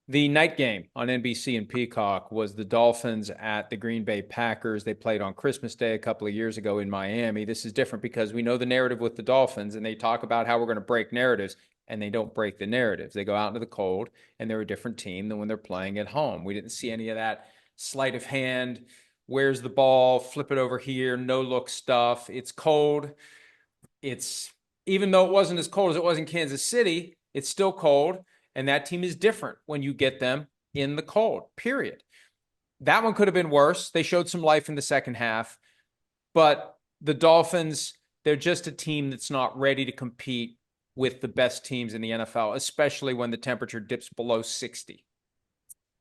The night game on NBC and Peacock was the Dolphins at the Green Bay Packers. They played on Christmas Day a couple of years ago in Miami. This is different because we know the narrative with the Dolphins, and they talk about how we're going to break narratives, and they don't break the narratives. They go out into the cold, and they're a different team than when they're playing at home. We didn't see any of that sleight of hand. Where's the ball? Flip it over here. No look stuff. It's cold. It's even though it wasn't as cold as it was in Kansas City, it's still cold. And that team is different when you get them in the cold, period. That one could have been worse. They showed some life in the second half. But the Dolphins, they're just a team that's not ready to compete with the best teams in the NFL, especially when the temperature dips below 60.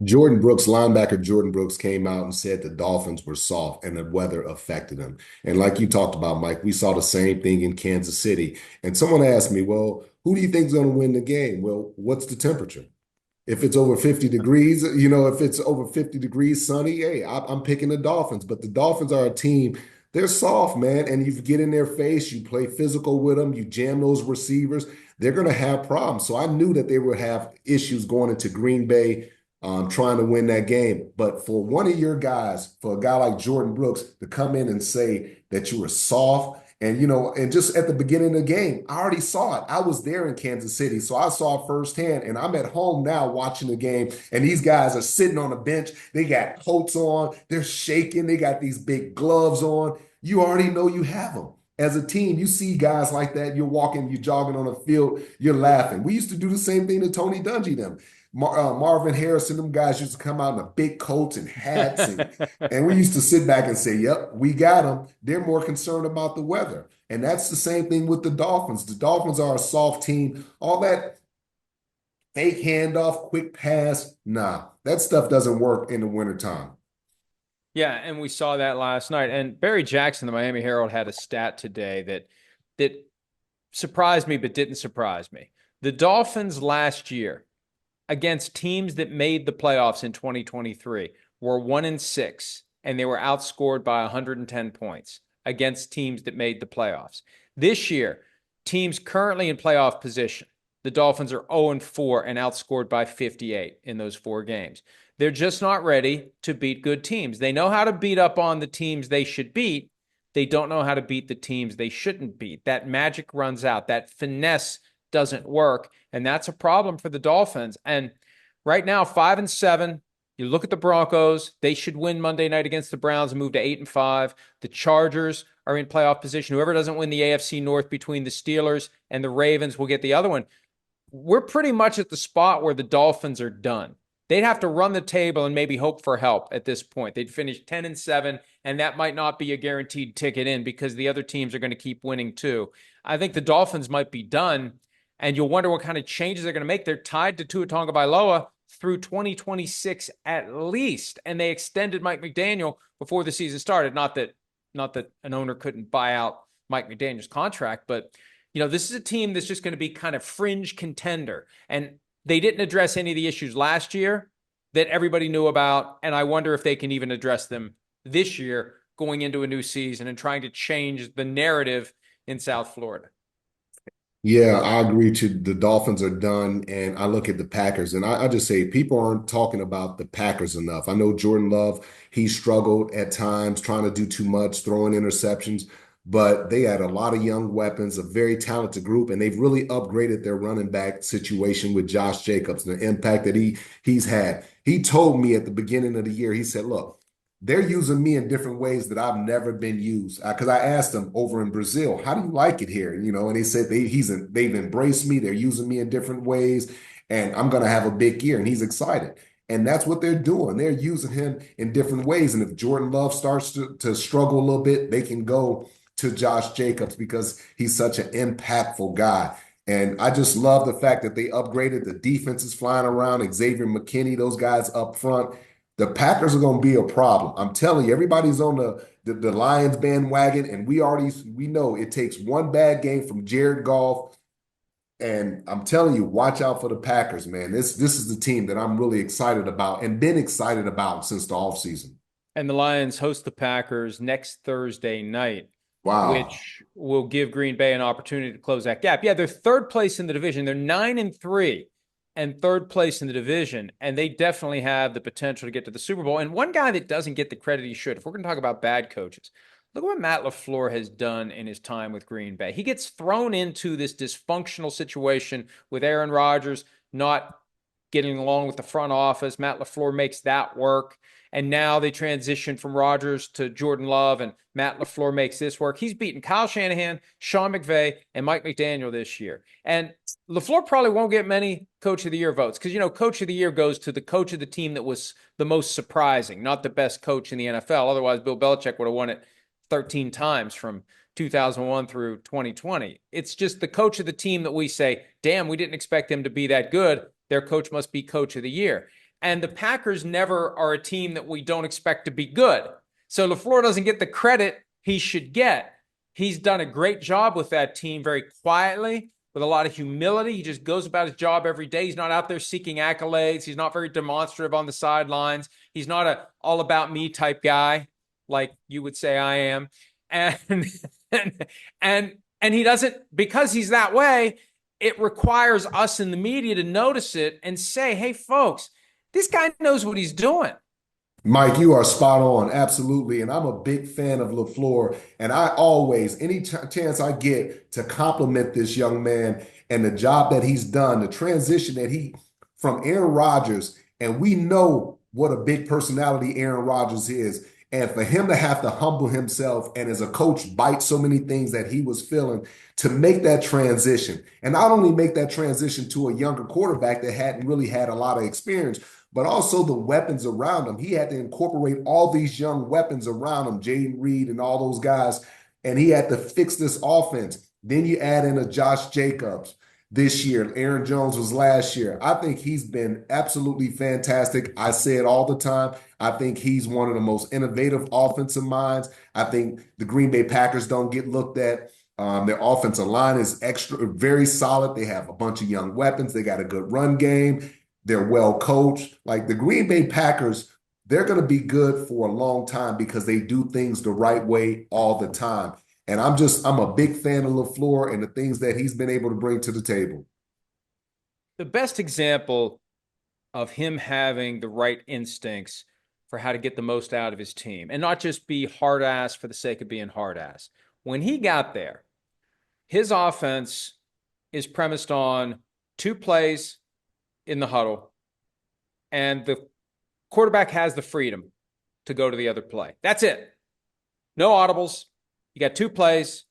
Linebacker Jordan Brooks came out and said the Dolphins were soft and the weather affected them. And like you talked about, Mike, we saw the same thing in Kansas City. And someone asked me, well, who do you think is going to win the game? Well, what's the temperature? If it's over 50 degrees, if it's over 50 degrees sunny, hey, I'm picking the Dolphins. But the Dolphins are a team, they're soft, man. And you get in their face, you play physical with them, you jam those receivers, they're going to have problems. So I knew that they would have issues going into Green Bay trying to win that game. But for one of your guys, for a guy like Jordan Brooks to come in and say that you were soft, and just at the beginning of the game, I already saw it. I was there in Kansas City, so I saw it firsthand. And I'm at home now watching the game, and these guys are sitting on the bench. They got coats on, they're shaking, they got these big gloves on. You already know you have them. As a team, you see guys like that, you're jogging on the field, you're laughing. We used to do the same thing to Tony Dungy, them. Marvin Harrison, them guys used to come out in the big coats and hats, and we used to sit back and say, "Yep, we got them." They're more concerned about the weather, and that's the same thing with the Dolphins. The Dolphins are a soft team. All that fake handoff, quick pass, nah, that stuff doesn't work in the wintertime. Yeah, and we saw that last night. And Barry Jackson, the Miami Herald, had a stat today that surprised me but didn't surprise me. The Dolphins last year against teams that made the playoffs in 2023 were 1-6, and they were outscored by 110 points against teams that made the playoffs. This year, teams currently in playoff position, the Dolphins are 0-4 and outscored by 58 in those 4 games. They're just not ready to beat good teams. They know how to beat up on the teams they should beat. They don't know how to beat the teams they shouldn't beat. That magic runs out. That finesse doesn't work. And that's a problem for the Dolphins. And right now, 5-7. You look at the Broncos, they should win Monday night against the Browns and move to 8-5. The Chargers are in playoff position. Whoever doesn't win the AFC North between the Steelers and the Ravens will get the other one. We're pretty much at the spot where the Dolphins are done. They'd have to run the table and maybe hope for help at this point. They'd finish 10-7, and that might not be a guaranteed ticket in because the other teams are going to keep winning too. I think the Dolphins might be done, and you'll wonder what kind of changes they're going to make. They're tied to Tua Tagovailoa through 2026 at least, and they extended Mike McDaniel before the season started. Not that an owner couldn't buy out Mike McDaniel's contract, but this is a team that's just going to be kind of fringe contender, and they didn't address any of the issues last year that everybody knew about, and I wonder if they can even address them this year going into a new season and trying to change the narrative in South Florida. Yeah, I agree too. The Dolphins are done, and I look at the Packers, and I just say people aren't talking about the Packers enough. I know Jordan Love, he struggled at times trying to do too much, throwing interceptions, but they had a lot of young weapons, a very talented group, and they've really upgraded their running back situation with Josh Jacobs and the impact that he's had. He told me at the beginning of the year, he said, "Look, they're using me in different ways that I've never been used." Because I asked them over in Brazil, "How do you like it here?" And they said they've embraced me. They're using me in different ways, and I'm going to have a big year. And he's excited. And that's what they're doing. They're using him in different ways. And if Jordan Love starts to struggle a little bit, they can go to Josh Jacobs because he's such an impactful guy. And I just love the fact that they upgraded. The defense is flying around. Xavier McKinney, those guys up front. The Packers are going to be a problem. I'm telling you, everybody's on the Lions bandwagon, and we know it takes one bad game from Jared Goff. And I'm telling you, watch out for the Packers, man. This is the team that I'm really excited about and been excited about since the offseason. And the Lions host the Packers next Thursday night, Wow. which will give Green Bay an opportunity to close that gap. Yeah, they're third place in the division. They're 9-3. and third place in the division, and they definitely have the potential to get to the Super Bowl. And one guy that doesn't get the credit he should, if we're going to talk about bad coaches, look at what Matt LaFleur has done in his time with Green Bay. He gets thrown into this dysfunctional situation with Aaron Rodgers not getting along with the front office. Matt LaFleur makes that work. And now they transition from Rodgers to Jordan Love, and Matt LaFleur makes this work. He's beaten Kyle Shanahan, Sean McVay, and Mike McDaniel this year. And LaFleur probably won't get many Coach of the Year votes because, Coach of the Year goes to the coach of the team that was the most surprising, not the best coach in the NFL. Otherwise, Bill Belichick would have won it 13 times from 2001 through 2020. It's just the coach of the team that we say, damn, we didn't expect him to be that good. Their coach must be Coach of the Year. And the Packers never are a team that we don't expect to be good. So LaFleur doesn't get the credit he should get. He's done a great job with that team very quietly, with a lot of humility. He just goes about his job every day. He's not out there seeking accolades. He's not very demonstrative on the sidelines. He's not a all about me type guy like you would say I am. And he doesn't, because he's that way, it requires us in the media to notice it and say, hey, folks, this guy knows what he's doing. Mike, you are spot on. Absolutely. And I'm a big fan of LaFleur. And I always, any chance I get to compliment this young man and the job that he's done, the transition that from Aaron Rodgers, and we know what a big personality Aaron Rodgers is. And for him to have to humble himself and as a coach bite so many things that he was feeling to make that transition, and not only make that transition to a younger quarterback that hadn't really had a lot of experience, but also the weapons around him. He had to incorporate all these young weapons around him, Jaden Reed and all those guys, and he had to fix this offense. Then you add in a Josh Jacobs this year. Aaron Jones was last year. I think he's been absolutely fantastic. I say it all the time. I think he's one of the most innovative offensive minds. I think the Green Bay Packers don't get looked at. Their offensive line is very solid. They have a bunch of young weapons. They got a good run game. They're well coached. Like the Green Bay Packers, they're going to be good for a long time because they do things the right way all the time. And I'm a big fan of LaFleur and the things that he's been able to bring to the table. The best example of him having the right instincts for how to get the most out of his team and not just be hard ass for the sake of being hard ass. When he got there, his offense is premised on 2 plays in the huddle, and the quarterback has the freedom to go to the other play. That's it. No audibles. You got 2 plays,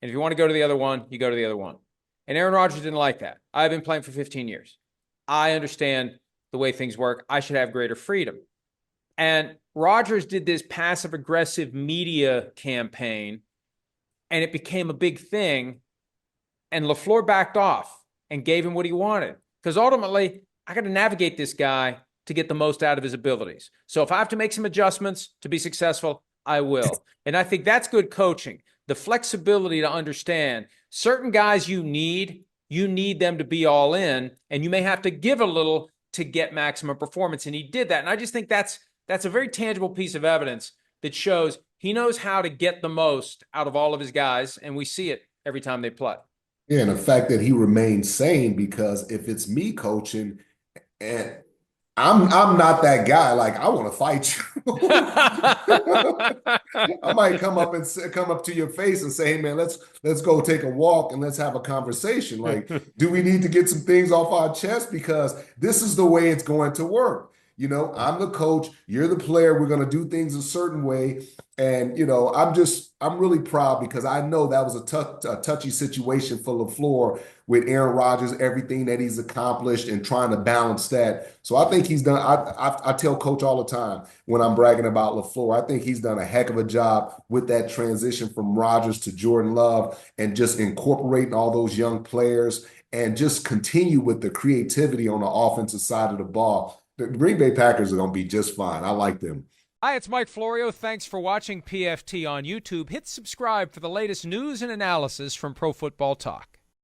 and if you want to go to the other one, you go to the other one. And Aaron Rodgers didn't like that. I've been playing for 15 years. I understand the way things work. I should have greater freedom. And Rodgers did this passive-aggressive media campaign, and it became a big thing, and LaFleur backed off and gave him what he wanted. Because ultimately, I got to navigate this guy to get the most out of his abilities. So if I have to make some adjustments to be successful, I will. And I think that's good coaching. The flexibility to understand certain guys you need them to be all in, and you may have to give a little to get maximum performance. And he did that. And I just think that's a very tangible piece of evidence that shows he knows how to get the most out of all of his guys, and we see it every time they play. Yeah, and the fact that he remains sane, because if it's me coaching and I'm not that guy, like I want to fight you. I might come up to your face and say, "Hey man, let's go take a walk and let's have a conversation. Like, do we need to get some things off our chest because this is the way it's going to work? I'm the coach, you're the player. We're going to do things a certain way." And, I'm really proud because I know that was a touchy situation for LaFleur with Aaron Rodgers, everything that he's accomplished and trying to balance that. So I think he's done, I tell coach all the time when I'm bragging about LaFleur, I think he's done a heck of a job with that transition from Rodgers to Jordan Love and just incorporating all those young players and just continue with the creativity on the offensive side of the ball. The Green Bay Packers are going to be just fine. I like them. Hi, it's Mike Florio. Thanks for watching PFT on YouTube. Hit subscribe for the latest news and analysis from Pro Football Talk.